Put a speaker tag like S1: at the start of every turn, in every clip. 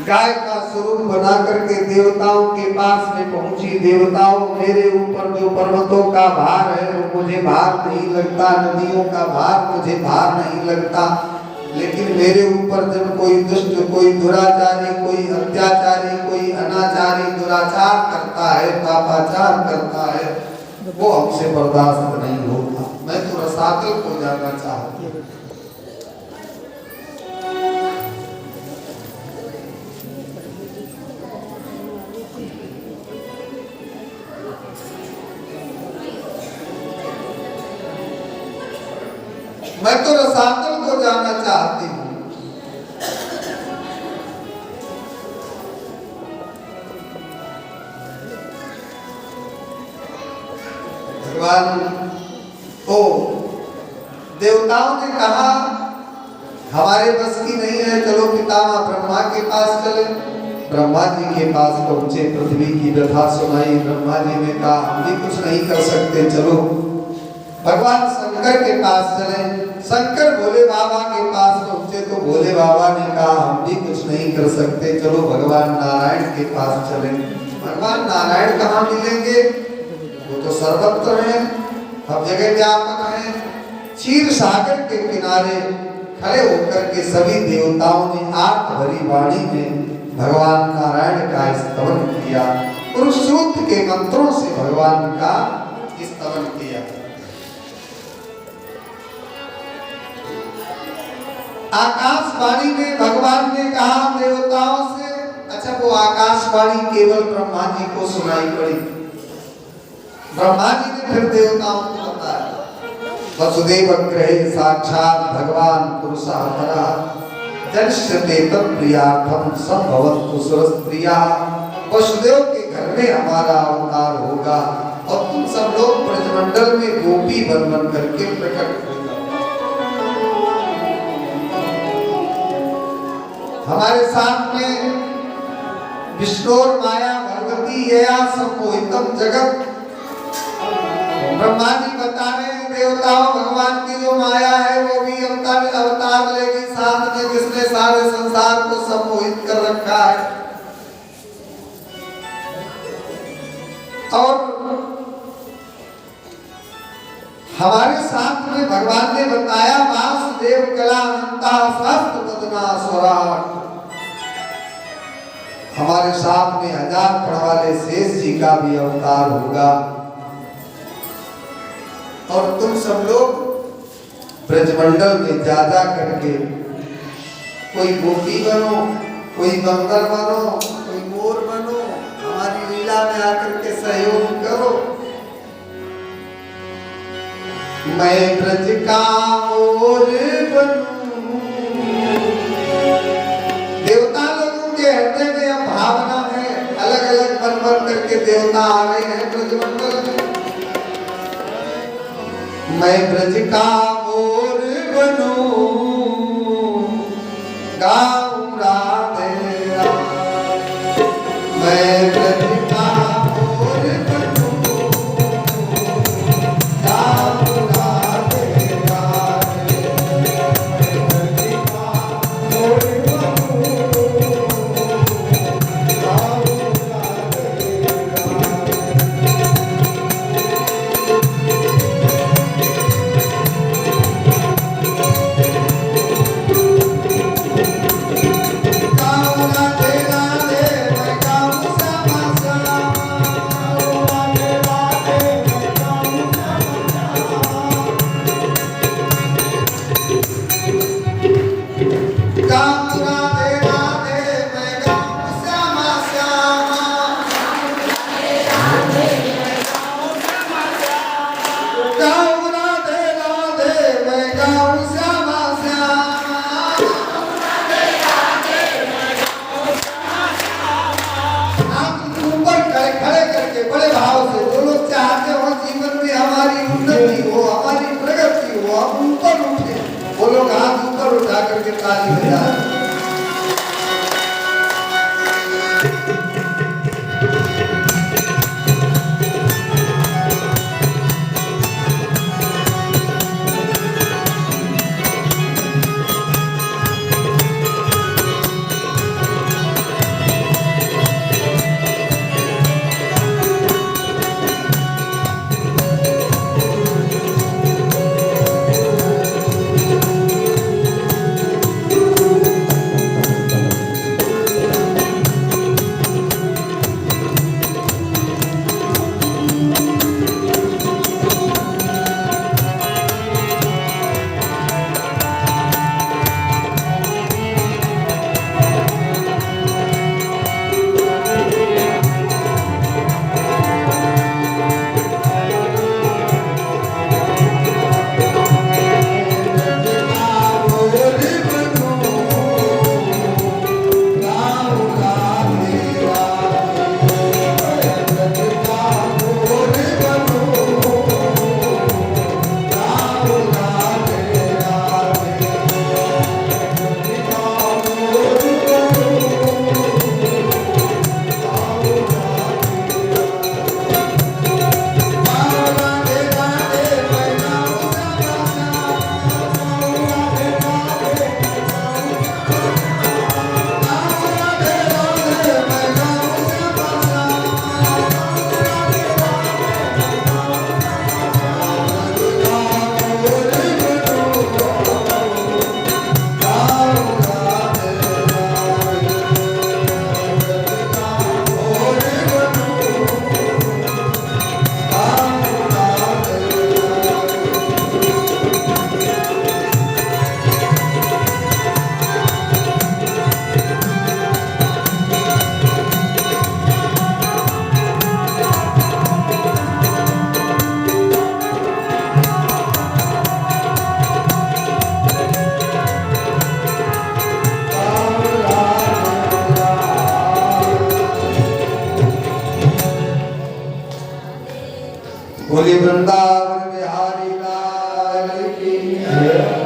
S1: गाय का स्वरूप बना करके देवताओं के पास में पहुंची। देवताओं, मेरे ऊपर जो पर्वतों का भार है वो मुझे भार नहीं लगता, नदियों का भार मुझे भार नहीं लगता, लेकिन मेरे ऊपर जब कोई दुष्ट, कोई दुराचारी, कोई अत्याचारी, कोई अनाचारी दुराचार करता है, पापाचार करता है, वो हमसे बर्दाश्त नहीं होता। मैं तो रसातल को जाना चाहती हूँ। मैं तो रसातल को जाना चाहती हूँ। भगवान को देवताओं ने कहा हमारे बस की नहीं है, चलो पितामह ब्रह्मा के पास चले। ब्रह्मा जी के पास पहुंचे, पृथ्वी की व्यथा सुनाई। ब्रह्मा जी ने कहा हम भी कुछ नहीं कर सकते, चलो। भगवान शंकर के पास चले। शंकर भोले बाबा के पास पहुंचे तो भोले बाबा ने कहा हम भी कुछ नहीं कर सकते, चलो भगवान नारायण के पास चले। भगवान नारायण कहाँ मिलेंगे? वो तो सर्वत्र हैं, सब जगह व्यापक हैं। क्षीर सागर के किनारे खड़े होकर के सभी देवताओं ने आर्त भरी वाणी में भगवान नारायण का स्तवन किया। पुरुष सूक्त के मंत्रों से भगवान का स्तवन किया। आकाशवाणी में भगवान ने कहा देवताओं से। अच्छा, वो आकाशवाणी केवल ब्रह्मा जी को सुनाई पड़ी। ब्रह्मा जी ने फिर देवताओं को बताया। वसुदेव गृहे साक्षात भगवान पुरुषापरा जनिष्यते तत्प्रियार्थम संभवत कुसुरस्त्रिया। वसुदेव के घर में हमारा अवतार होगा और तुम सब लोग ब्रजमंडल में गोपी बन बन करके प्रकट होगा। हमारे साथ में विष्णु और माया भगवती यया सम्मोहितम जगत। ब्रह्मा जी बता रहे हैं देवताओं, भगवान की जो माया है वो भी अवतार लेगी साथ में, जिसने सारे संसार को सम्मोहित कर रखा है। और हमारे साथ में भगवान ने बताया वासुदेव कला अनंता सहस्त्र वदना स्वराट। हमारे साथ में 1000 फण वाले शेष जी का भी अवतार होगा। और तुम सब लोग ब्रजमंडल में जा जा करके कोई गोपी बनो, कोई बंदर बनो, कोई मोर बनो, हमारी लीला में आकर के सहयोग करो। मैं ब्रज का मोर बनूं। देवता लोगों के हृदय में अब भावना है, अलग अलग बन बन करके देवता आ रहे हैं ब्रजमंडल में। मैं ब्रज का मोर बनूं, गाऊं राधे राधे। मैं ब्रज का मोर बनूं, गाऊं राधे राधे। मैं ब्रज का मोर बनूं, गाऊं राधे राधे। करके ताली बजाए। बोले वृंदावन बिहारी लाल की।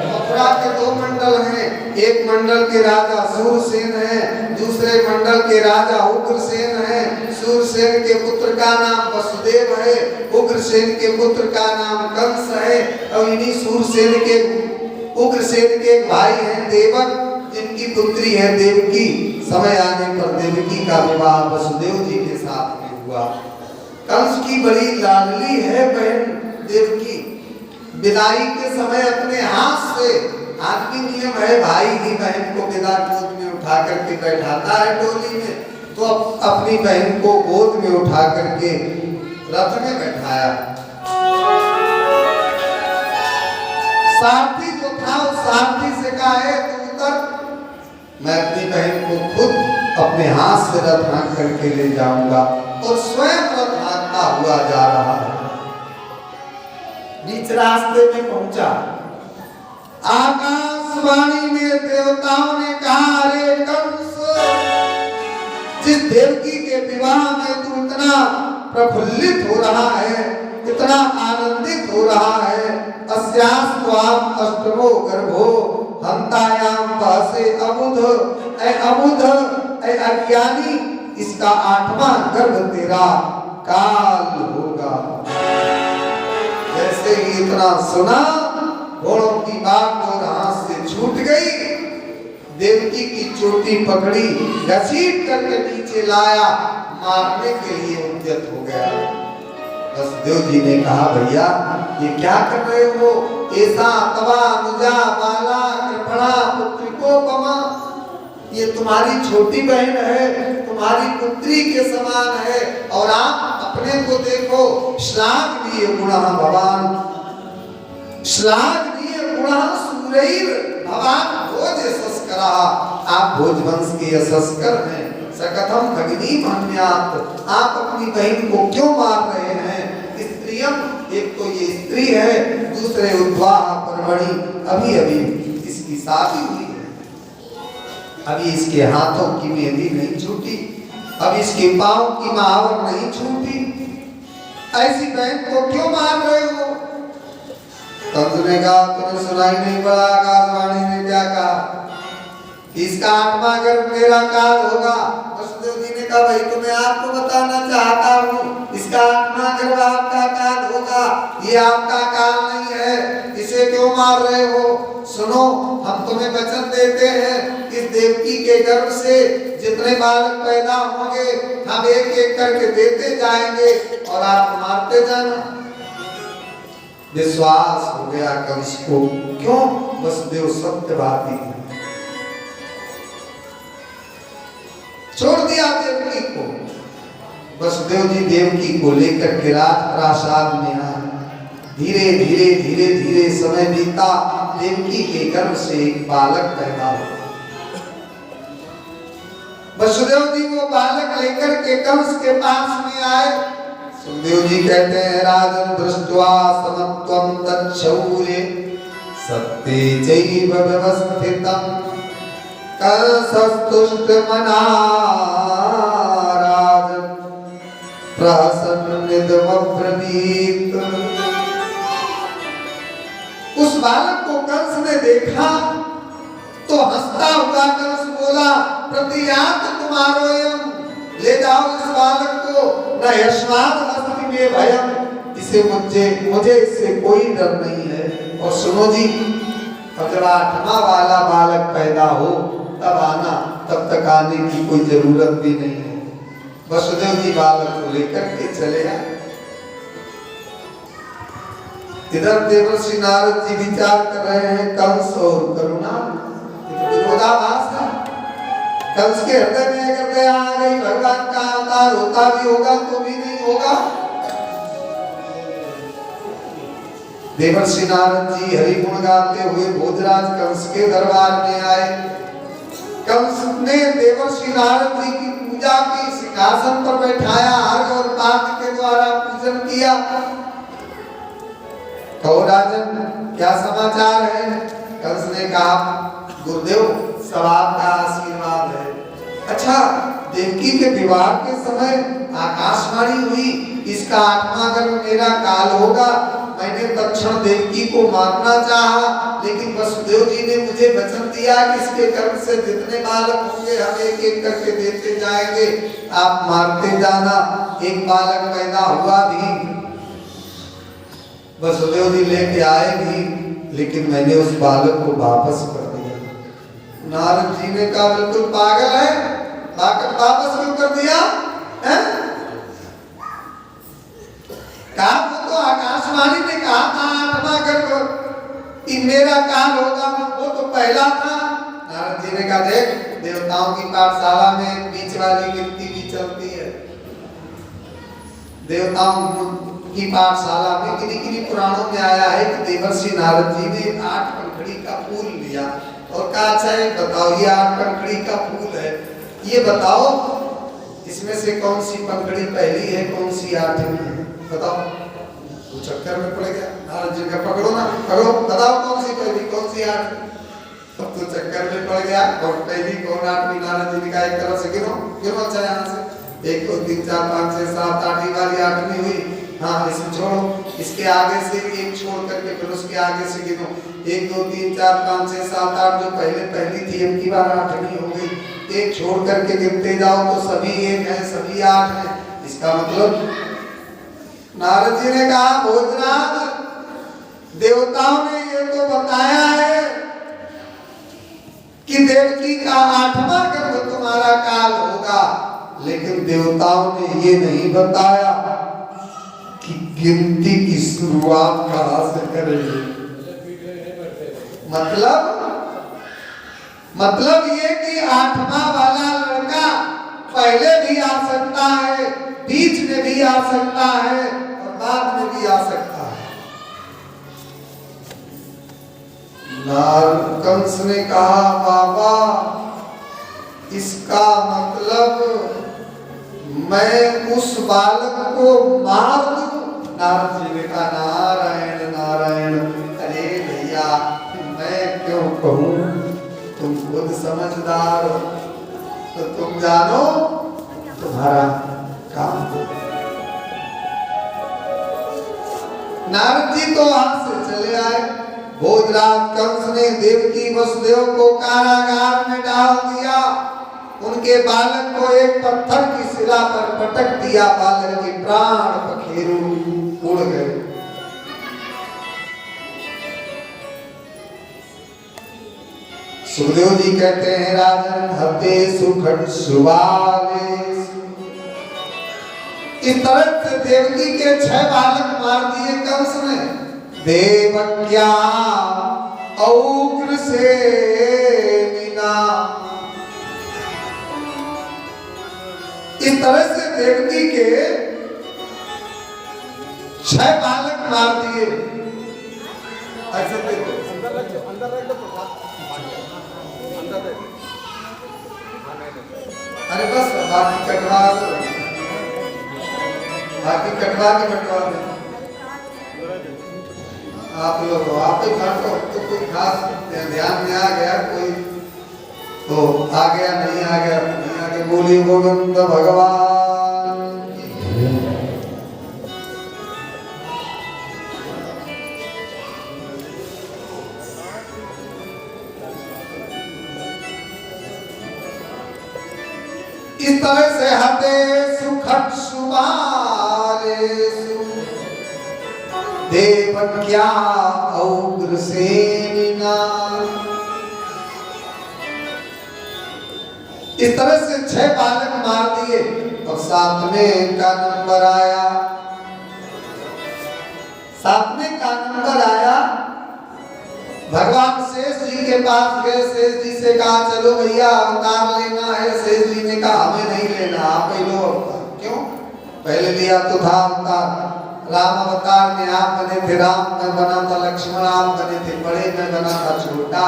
S1: मथुरा के दो मंडल हैं, एक मंडल के राजा सूरसेन है, दूसरे मंडल के राजा उग्रसेन है। सूरसेन के पुत्र का नाम वसुदेव है, उग्रसेन के पुत्र का नाम कंस है। और इन्हीं सूरसेन के उग्रसेन के एक भाई हैं देवक, जिनकी पुत्री है देवकी। समय आने पर देवकी का विवाह वसुदेव जी के साथ में हुआ। कंस की बड़ी लाडली है बहन देवकी। विदाई के समय अपने हाथ से, आदमी नियम है भाई ही बहन को विदा गोद में उठा करके बैठाता है डोली में, तो अपनी बहन को गोद में उठा करके रथ में बैठाया। सारथी जो था उस सारथी से कहा है तू उतर, मैं अपनी बहन को खुद अपने हाथ से रथ हाँक करके ले जाऊंगा। और स्वयं रथ हाँकता हुआ जा रहा है। बीच रास्ते में पहुंचा, आकाशवाणी में देवताओं ने कहा, अरे कंस, जिस देवकी के विवाह में तू इतना प्रफुल्लित हो रहा है, इतना आनंदित हो रहा है, अस्यास्त्वाम अष्टमो गर्भो हंतायाम पासे अबुध, ऐ अज्ञानी, इसका 8वां गर्भ तेरा काल होगा। जैसे ही इतना सुना, घोड़ों की बागडोर हाथ से छूट गई। देवकी की चोटी पकड़ी, घसीट करके नीचे लाया, मारने के लिए उद्यत हो गया। वसुदेव जी ने कहा, भैया ये क्या कर रहे हो? ऐसा तवा अनुजा बाला कृपणा पुत्रिकोपमा, ये तुम्हारी छोटी बहन है, तुम्हारी पुत्री के समान है, और आप अपने को देखो, श्लाघनीय गुणः भवान, श्लाघनीय गुणः सूरैर भवान भोज यशस्करः, आप भोजवंश के यशस्कर हैं। सकथम भगिनी मन्यात्, आप अपनी बहन को क्यों मार रहे हैं? स्त्रियम, एक तो ये स्त्री है, दूसरे उद्वाह परमणि, अभी अभी इसकी शादी हुई है, अभी इसके हाथों की मेहंदी नहीं छूटी, अभी इसके पांव की महावर नहीं छूटी, ऐसी बहन को क्यों मार रहे हो? कंस ने कहा, तुम्हें सुनाई नहीं पड़ा आकाशवाणी ने क्या कहा? इसका 8वां गर्भ मेरा काल होगा। वसुदेव जी ने कहा, भाई तो मैं आपको बताना चाहता हूँ, इसका 8वां गर्भ आपका काल होगा, ये आपका काल नहीं है, इसे क्यों मार रहे हो? सुनो, हम तुम्हें वचन देते हैं, इस देवकी के गर्भ से जितने बालक पैदा होंगे हम एक एक करके देते जाएंगे और आप मारते जाना। विश्वास हो गया कंस को। क्यों? वसुदेव सत्यवादी है। छोड़ दिया देवकी को। वसुदेव जी देवकी को लेकर के राजप्रासाद में आए। धीरे धीरे धीरे धीरे समय बीता, देवकी के गर्भ से एक बालक पैदा हुआ। वसुदेव जी वो बालक लेकर के कंस के पास में आए। सुखदेव जी कहते हैं, राजन दृष्ट्वा समत्वं तच्छौर्ये सत्ये चैव व्यवस्थितं कंसस्तुष्ट मना राजन् प्रहसन्निदमब्रवीत्। उस बालक को कंस ने देखा तो हंसता हुआ कंस बोला, प्रतियात तुम्हारो एवं, ले जाओ इस बालक को, न यशवाद अस्ति में भयम, इसे मुझे इससे कोई डर नहीं है। और सुनो जी, जब 8वां वाला बालक पैदा हो तब आना, तब तक आने की कोई जरूरत भी नहीं है। वसुदेव जी बालक को लेकर के चले आए। इधर देवर्षि नारद जी विचार कर रहे हैं, कंस और करुणा विरोधाभास है। कंस के हृदय में अगर दया आ गई, भगवान का अवतार होता भी होगा तो भी नहीं होगा। देवर्षि नारद जी हरि गुण गाते हुए भोजराज कंस के दरबार में आए। कंस ने देवर्षि नारद जी की पूजा की, सिंहासन पर बैठाया, अर्घ और पात्र के द्वारा पूजन किया। कहो राजन, क्या समाचार है? कंस ने कहा, गुरुदेव सब आपका आशीर्वाद है। अच्छा, देवकी के विवाह के समय आकाशवाणी हुई इसका 8वां गर्भ मेरा काल होगा। मैंने दक्षिण देवकी को मारना चाहा, लेकिन वसुदेव जी ने मुझे वचन दिया कि इसके गर्भ से जितने बालक होंगे हम एक एक करके देते जाएंगे, आप मारते जाना। एक बालक पैदा हुआ भी, वसुदेव जी लेके आए भी, लेकिन मैंने उस बालक को वापस कर दिया। नारद जी ने कहा बिल्कुल पागल है, वापस क्यों कर दिया है? कहा वो तो आकाशवाणी ने कहा था 8वां गर्भ मेरा काल होगा, वो तो पहला था। नारद जी ने कहा देख, देवताओं की पाठशाला में बीच वाली गिनती भी चलती है। देवताओं की पाठशाला में किन्हीं पुराणों में आया है कि देवर्षि नारद जी ने 8 पंखड़ी का फूल लिया और कहा अच्छा ये बताओ, ये 8 पंखड़ी का फूल है, ये बताओ इसमें से कौन सी पंखड़ी पहली है, कौन सी 8वीं है, बताओ। वो चक्कर में पड़ गया। नारद जी का पकड़ो ना, पकड़ो, बताओ कौन सी पहली कौन सी 8वीं। अब तो चक्कर में पड़ गया, और पहली कौन 8वीं। नारद जी ने कहा एक तरफ से गिनो गिनो, अच्छा यहाँ से 1 2 3 4 5 6 7 8वीं वाली 8वीं हुई। हाँ इसे छोड़ो, इसके आगे से एक छोड़ करके फिर उसके आगे से गिनो 1 2 3 4 5 6 7 8, जो पहली थी अब की बार 8वीं हो गई। एक छोड़ करके गिनते जाओ तो सभी 1 है, सभी 8 है। इसका मतलब नारद जी ने कहा भोजनाथ, देवताओं ने ये तो बताया है कि देवकी का 8वां गर्भ तुम्हारा काल होगा, लेकिन देवताओं ने ये नहीं बताया कि गिनती की शुरुआत कहां से करेंगे। मतलब ये कि 8वां वाला लड़का पहले भी आ सकता है, बीच में भी आ सकता है और बाद में भी आ सकता है। कंस ने कहा बाबा इसका मतलब मैं उस बालक को मार दूं। नारद जी ने कहा नारायण नारायण, अरे भैया मैं क्यों कहूं, तुम खुद समझदार हो तो तुम जानो तुम्हारा काम। नारद जी तो वहां से चले आए। भोजराज कंस ने देवकी वसुदेव को कारागार में डाल दिया, उनके बालक को एक पत्थर की शिला पर पटक दिया, बालक के प्राण पखेरु उड़ गए। सुखदेव जी कहते हैं राजन हते सुखट सुवाले। इस तरह से देवकी के 6 बालक मार दिए कंस ने। देवक्या औग्र से मीना, इस तरह से देवकी के 6 बालक मार दिए। ऐसे देखो अरे बस बाकी कटवा दो, बाकी कटवा के बटवा दो। आप लोग आप ही काटो, तो कोई खास ध्यान में आ गया, कोई तो आ गया, नहीं आ गया नहीं आ गया। बोली गोविंद भगवान। इस तरह से हते सुखट सुमारेसु देवक्या औग्र सेना। इस तरह से 6 बालक मार दिए और 7वें का नंबर आया। 7वें का नंबर आया, भगवान शेष जी के पास गए। शेष जी से कहा चलो भैया अवतार लेना है। शेष जी ने कहा हमें नहीं लेना, आप ही लो अवतार। क्यों? पहले लिया तो था अवतार, राम अवतार में आप बने थे, राम में बना था लक्ष्मण, आप बने थे बड़े, में बना था छोटा।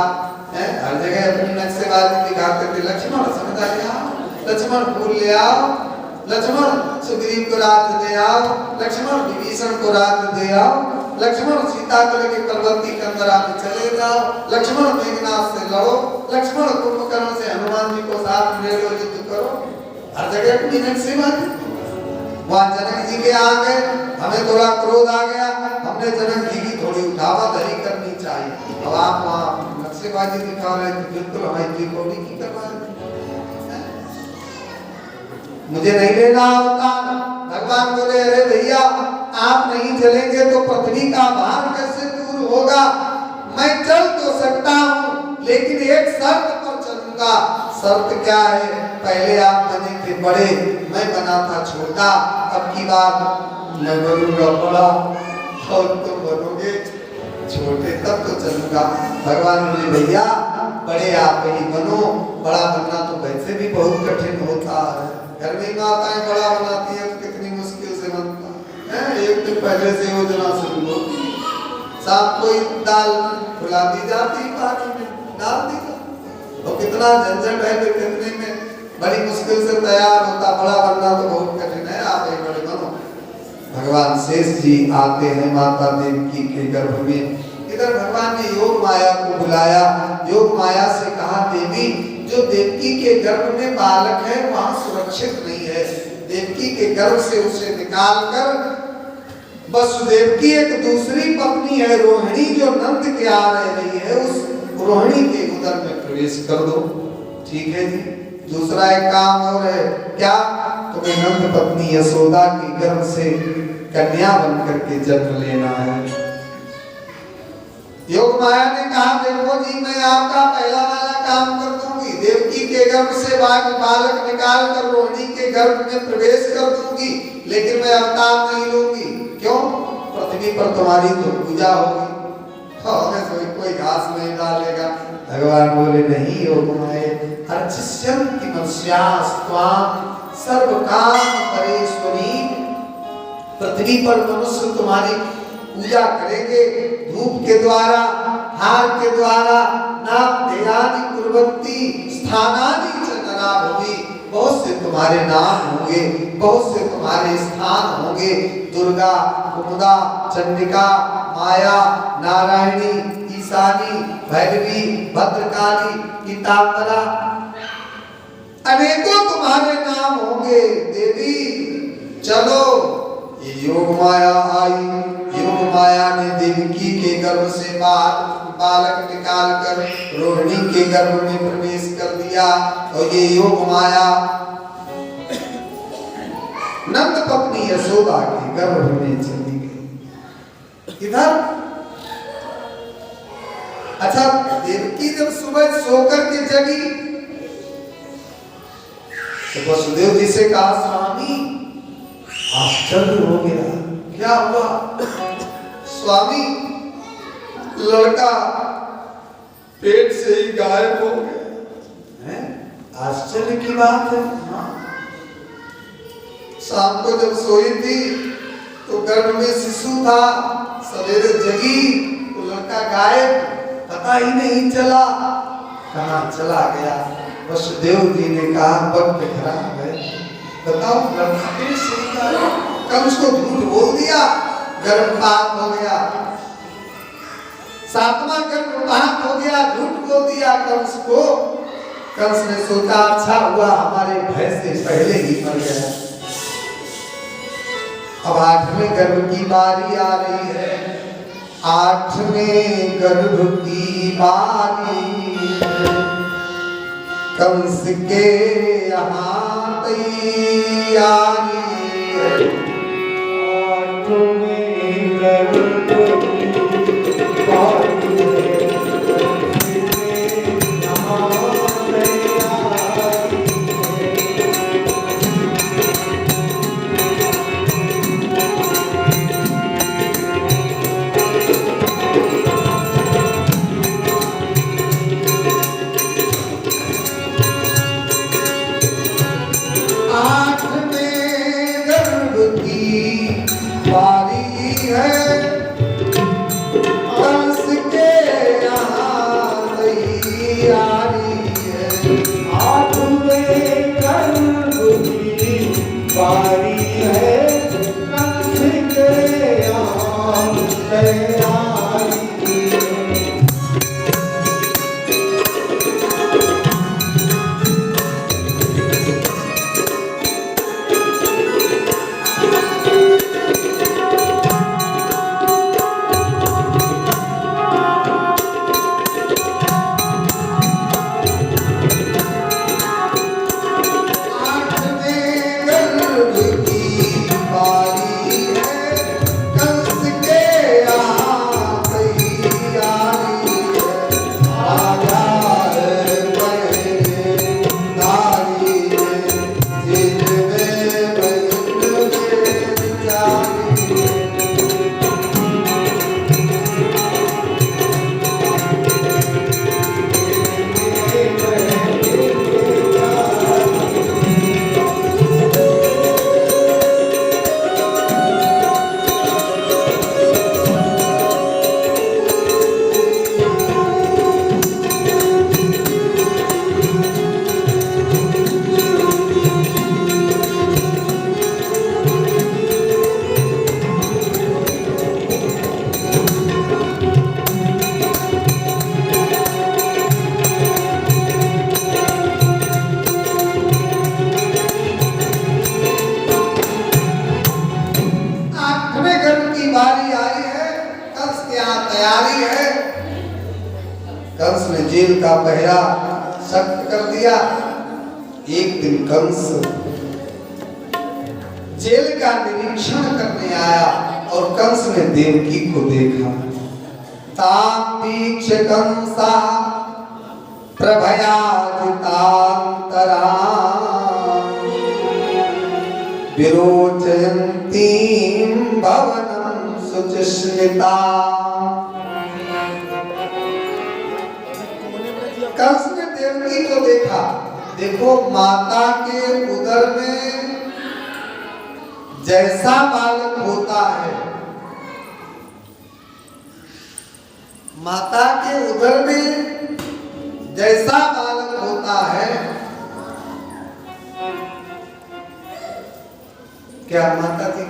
S1: हर जगह अपनी नक्शेबाजी दिखाते थे। लक्ष्मण समझ आ गया, लक्ष्मण फूल ले आओ, लक्ष्मण सुग्रीव को राज दे आओ, लक्ष्मण विभीषण को राज दे आओ, लक्ष्मण सीता को लेकर कलवती कंदरा में चले जाओ, लक्ष्मण मेघनाथ से लड़ो, लक्ष्मण कुंभकर्ण से हनुमान जी को साथ में ले लो, युद्ध करो। हर जगह अपनी नक्शेबाजी। वहां जनक जी के आ गए, हमें थोड़ा क्रोध आ गया, हमने जनक जी की थोड़ी उठावा धरी करनी चाहिए। अब आप वहां नक्शेबाजी दिखा रहे थे, बिल्कुल हमारी रिकॉर्डिंग की करवा रहे थे, मुझे नहीं लेना होता। भगवान बोले अरे भैया आप नहीं चलेंगे तो पृथ्वी का भार कैसे दूर होगा। मैं चल तो सकता हूँ लेकिन एक शर्त पर चलूंगा। शर्त क्या है? पहले आप बने थे बड़े, मैं बना था छोटा, अब की बार मैं बनूंगा बड़ा और तुम बनोगे छोटे, तब तो चलूंगा। भगवान बोले भैया बड़े आप ही बनो, बड़ा बनना तो वैसे भी बहुत कठिन होता है। घर में माताएं बड़ा बनाती है तो कितनी मुश्किल से बनता है। एक दिन पहले से योजना शुरू होती, शाम को दाल फुला दी जाती, पानी में डाल दी जाती, और कितना झंझट है फिर कितने में बड़ी मुश्किल से तैयार होता। बड़ा बनना तो बहुत कठिन है, आप ही बड़े बनो। भगवान शेष जी आते हैं माता देवकी के गर्भ में। इधर भगवान ने योग माया को बुलाया, योग माया से कहा देवी जो देवकी के गर्भ में बालक है वहां सुरक्षित नहीं है, देवकी के गर्भ से उसे निकाल कर वसुदेव की एक दूसरी पत्नी है रोहिणी जो नंद के आ रही है, उस रोहिणी के उदर में प्रवेश कर दो। ठीक है जी। दूसरा एक काम और है, क्या? तुम्हें नंद पत्नी यशोदा के गर्भ से कन्या बनकर के जन्म लेना है। योग माया ने कहा देखो जी मैं आपका पहला वाला काम कर दूंगी, देवकी के गर्भ से बालक निकाल कर रोहिणी के गर्भ में प्रवेश कर दूंगी, लेकिन मैं अवतार नहीं लूंगी। क्यों? पृथ्वी पर तुम्हारी तो पूजा होगी और कोई घास नहीं डालेगा। भगवान बोले नहीं योग माया, अर्चिष्यन्ति मनुष्यास्त्वां सर्वकाम परेश्वरी। पृथ्वी पर मनुष्य तुम्हारी पूजा करेंगे धूप के द्वारा, हार के द्वारा, नाम ध्यान कुर्वन्ति स्थानानि च नराभुवि। बहुत से तुम्हारे नाम होंगे, बहुत से तुम्हारे स्थान होंगे, दुर्गा, कुमुदा, चंडिका, माया, नारायणी, ईशानी, भैरवी, भद्रकाली, पीताम्बरा, अनेकों तुम्हारे नाम होंगे देवी। चलो ये योग माया आई, योग माया ने देवकी के गर्भ से बालक निकाल कर रोहिणी के गर्भ में प्रवेश कर दिया, और ये योग माया नंद पत्नी यशोदा के गर्भ में चली गई। इधर अच्छा देवकी जब सुबह सोकर के जगी तो वसुदेव जी से कहा स्वामी आश्चर्य हो गया, क्या हुआ? स्वामी लड़का पेट से ही गायब हो गया। आश्चर्य की बात है। शाम को जब सोई थी तो गर्भ में शिशु था, सवेरे जगी तो लड़का गायब, पता ही नहीं चला कहाँ चला गया। वसुदेव जी ने कहा वक्त खराब है, बताओ लड़का पेट से ही गायब। कंस को झूठ बोल दिया, गर्भपात हो गया, सातवां गर्भपात हो गया, झूठ बोल दिया कंस को। कंस ने सोचा अच्छा हुआ हमारे भय से पहले ही मर गया। अब 8वें गर्भ की बारी आ रही है, 8वें गर्भ की बारी कंस के यहाँ तैयारी। 8वें गर्भ की बारी जेल का पहरा सख्त कर दिया। एक दिन कंस जेल का निरीक्षण करने आया और कंस ने देवकी को देखा। तां दीक्ष कंसा प्रभयाजितांतरा विरोचयन्तीं भवनं शुचिस्मिता। कंस ने देवकी को देखा। देखो, माता के उदर में जैसा बालक होता है, माता के उदर में जैसा बालक होता है, क्या माता थी